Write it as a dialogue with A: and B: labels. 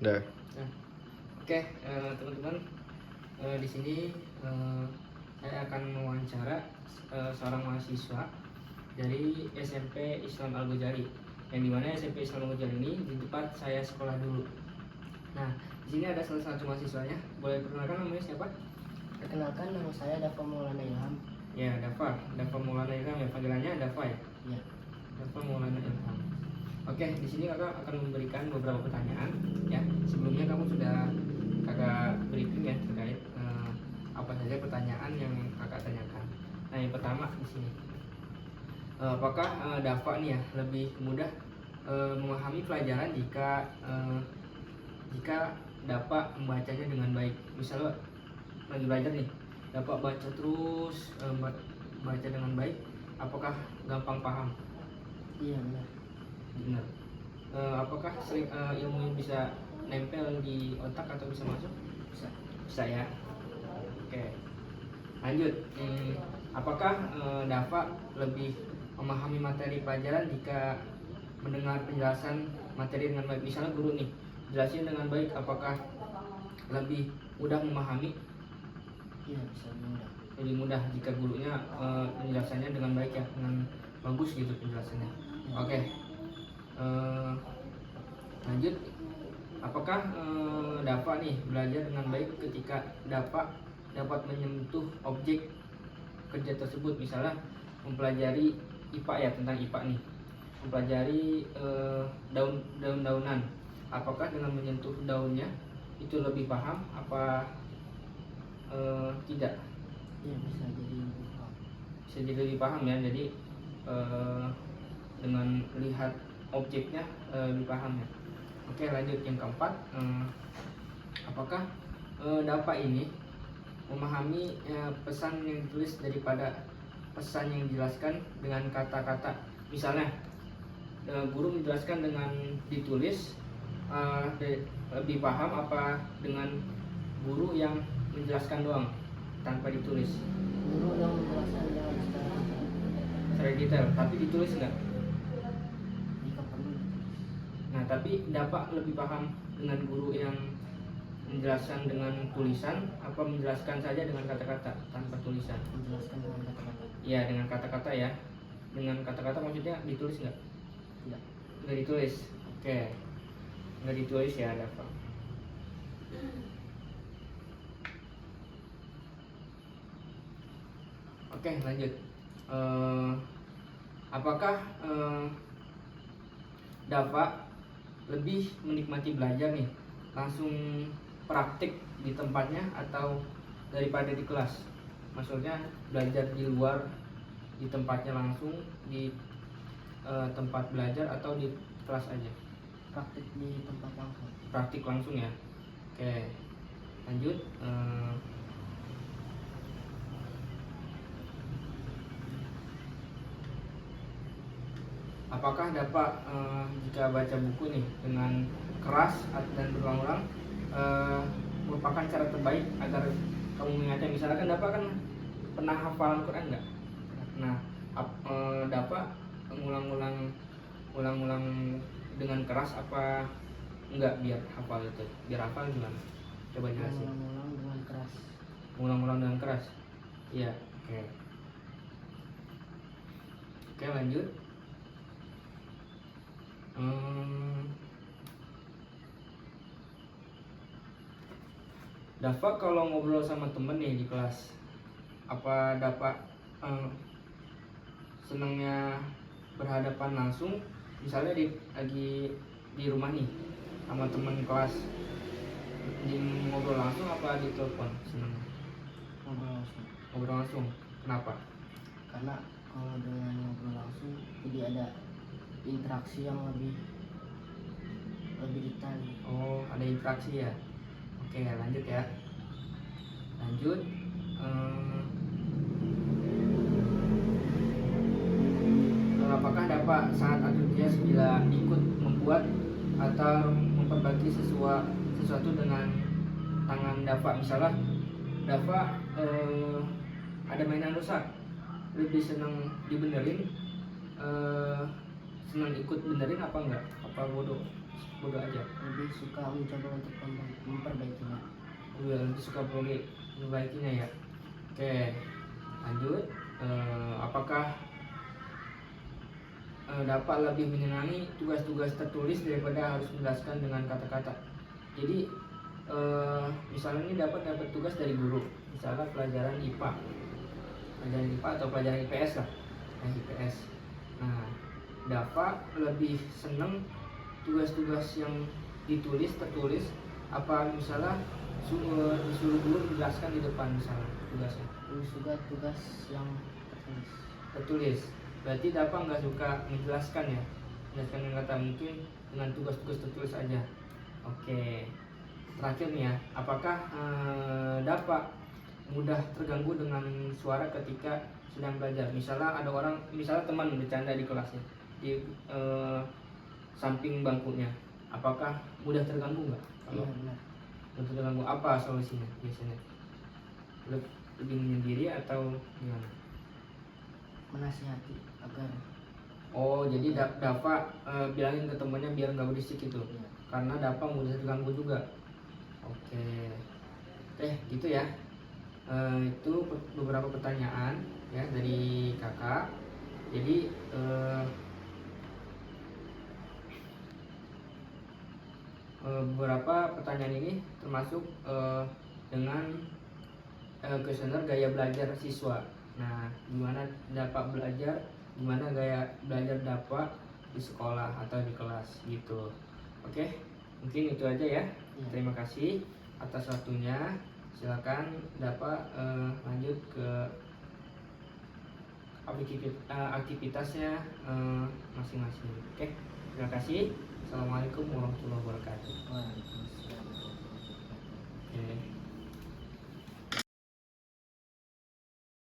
A: Udah.
B: Nah, oke, teman-teman, di sini saya akan mewawancara seorang mahasiswa dari SMP Islam Al-Ghazali, yang dimana SMP Islam Al-Ghazali ini di tempat saya sekolah dulu. Nah, di sini ada salah satu mahasiswanya. Boleh perkenalkan namanya siapa?
C: Perkenalkan, nama saya Dafa Maulana Ilham.
B: Ya, Dafa Maulana Ilham, ya, panggilannya Dafa ya.
C: Ya.
B: Dafa Maulana Ilham. Oke, di sini kakak akan memberikan beberapa pertanyaan. Ya, sebelumnya kamu sudah kakak briefing ya terkait apa saja pertanyaan yang kakak tanyakan. Nah, yang pertama di sini, apakah Dafa nih ya lebih mudah memahami pelajaran jika dapat membacanya dengan baik? Misalnya lagi belajar nih, dapat baca terus, baca dengan baik, apakah gampang paham?
C: Iya, benar.
B: Benar. Apakah sering ilmu bisa nempel di otak atau bisa masuk? Bisa ya. Oke, lanjut. Apakah Dafa lebih memahami materi pelajaran jika mendengar penjelasan materi dengan baik? Misalnya guru nih jelasin dengan baik, apakah lebih mudah memahami?
C: Iya, bisa mudah.
B: Lebih mudah jika gurunya penjelasannya dengan baik ya, dengan bagus gitu penjelasannya.
C: Ya.
B: Oke. Lanjut, apakah Dafa nih belajar dengan baik ketika dapat menyentuh objek kerja tersebut? Misalnya mempelajari IPA ya, tentang IPA nih, mempelajari daun-daunan, apakah dengan menyentuh daunnya itu lebih paham apa tidak?
C: Iya, bisa jadi lebih paham.
B: Bisa jadi lebih paham ya, jadi dengan lihat objeknya lebih paham ya. Oke, lanjut yang keempat, apakah Dafa ini memahami pesan yang ditulis daripada pesan yang dijelaskan dengan kata-kata? Misalnya guru menjelaskan dengan ditulis, lebih paham apa dengan guru yang menjelaskan doang tanpa ditulis?
C: Guru yang menjelaskan dengan
B: Secara detail, tapi ditulis enggak?
C: jika perlu.
B: Nah, tapi Dafa lebih paham dengan guru yang menjelaskan dengan tulisan apa menjelaskan saja dengan kata-kata tanpa tulisan?
C: Menjelaskan dengan kata-kata.
B: Iya, dengan kata-kata ya. Dengan kata-kata maksudnya ditulis nggak?
C: Tidak.
B: Nggak ditulis. Oke, nggak ditulis ya Dafa. Oke, lanjut. Apakah Dafa lebih menikmati belajar nih langsung praktik di tempatnya atau daripada di kelas? Maksudnya belajar di luar di tempatnya langsung di tempat belajar atau di kelas aja?
C: Praktik di tempat langsung.
B: Praktik langsung ya. Oke, lanjut. Apakah dapat jika baca buku nih dengan keras dan berulang-ulang merupakan cara terbaik agar kamu mengingatnya? Misalnya kan dapat kan pernah hafalan Quran nggak? Nah, dapat ulang-ulang dengan keras apa enggak biar hafal itu? Biar hafal gimana? Coba jelasin.
C: Mengulang dengan keras.
B: Ulang-ulang dengan keras. Iya, oke. Oke, lanjut. Dafa kalau ngobrol sama temen nih di kelas, apa Dafa senangnya berhadapan langsung? Misalnya lagi di rumah nih sama temen kelas, di ngobrol langsung apa di telepon senangnya?
C: Ngobrol langsung.
B: Ngobrol langsung. Kenapa?
C: Karena kalau dengan ngobrol langsung jadi ada interaksi yang lebih detail.
B: Oh, ada interaksi ya. Oke, lanjut ya. Lanjut. Apakah dapat sangat antusias bila ikut membuat atau memperbaiki sesuatu dengan tangan Dafa? Misalnya Dafa ada mainan rusak, lebih senang dibenerin, senang ikut benerin apa enggak? Apa bodoh? bodoh aja?
C: lebih suka mencoba untuk memperbaikinya.
B: Lebih suka perbaikinya ya. Oke, lanjut. Apakah dapat lebih menyenangi tugas-tugas tertulis daripada harus menjelaskan dengan kata-kata? Jadi misalnya ini dapat tugas dari guru, misalnya pelajaran IPA atau pelajaran IPS lah, IPS. Nah, dapat lebih seneng tugas-tugas yang tertulis, apa misalnya disuruh guru menjelaskan di depan misalnya tugasnya?
C: Lebih suka tugas yang
B: Tertulis. Berarti dapat nggak suka menjelaskan ya? Menjelaskan dengan kata, mungkin dengan tugas-tugas tertulis aja. Oke. Terakhir nih ya, apakah dapat mudah terganggu dengan suara ketika sedang belajar? Misalnya ada orang, misalnya teman bercanda di kelasnya, di samping bangkunya, apakah mudah terganggu nggak?
C: Iya benar.
B: Mudah terganggu, apa solusinya biasanya? Lebih menyendiri atau gimana?
C: Menasihati agar
B: Oh, jadi Dava bilangin ke temannya biar nggak berisik gitu,
C: ya,
B: karena Dava mudah terganggu juga. Oke, gitu ya. Itu beberapa pertanyaan ya dari kakak. Jadi beberapa pertanyaan ini termasuk dengan kuesioner gaya belajar siswa. Nah, gimana dapat belajar, gimana gaya belajar dapat di sekolah atau di kelas gitu. Oke, mungkin itu aja ya.
C: ya.
B: Terima kasih atas waktunya. Silakan dapat lanjut ke aktivitasnya masing-masing. Oke, terima kasih. Assalamualaikum warahmatullahi wabarakatuh.
C: Waalaikumsalam.